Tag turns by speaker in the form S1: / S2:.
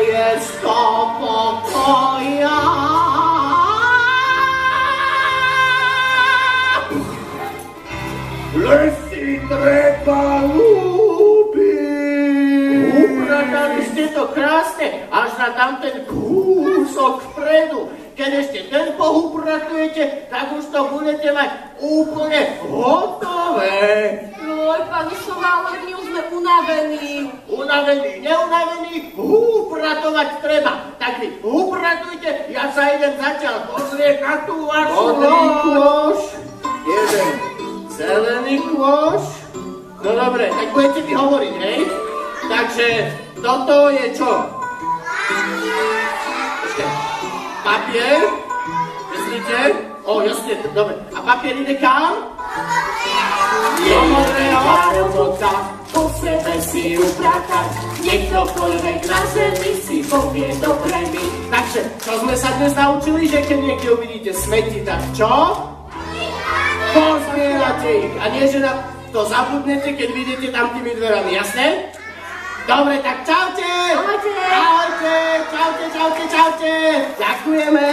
S1: je sto pokoja.
S2: Lesy treba ľúbiť.
S1: Upratali ste to krásne, až na tamten kúsok vpredu. Keď ešte ten pohupratujete, tak už to budete mať úplne hotové.
S3: Joj, pani Sova, ale my už sme unavení.
S1: Unavení, neunavení, upratovať treba. Tak vy upratujte, ja sa idem zatiaľ pozrieť na tú vašu
S2: Modrý
S1: kôš. Jeden zelený kôš. No dobre, tak budete mi hovoriť, hej? Takže toto je čo? Papier? Myslíte? O, jasne, dobre. A papier ide kam?
S4: Je modrého robota, po sebe si upratať, nech ktokoľvek na zemi si povie dobre mi.
S1: Takže, čo sme sa dnes naučili, že keď niekde uvidíte smeti, tak čo? Pozbierate ich. A nie, že na to zabudnete, keď vidíte tam tými dverami, jasné? Dobre, tak čaute!
S3: Ahojte!
S1: Ahojte! Čaute, čaute, čaute! Ďakujeme!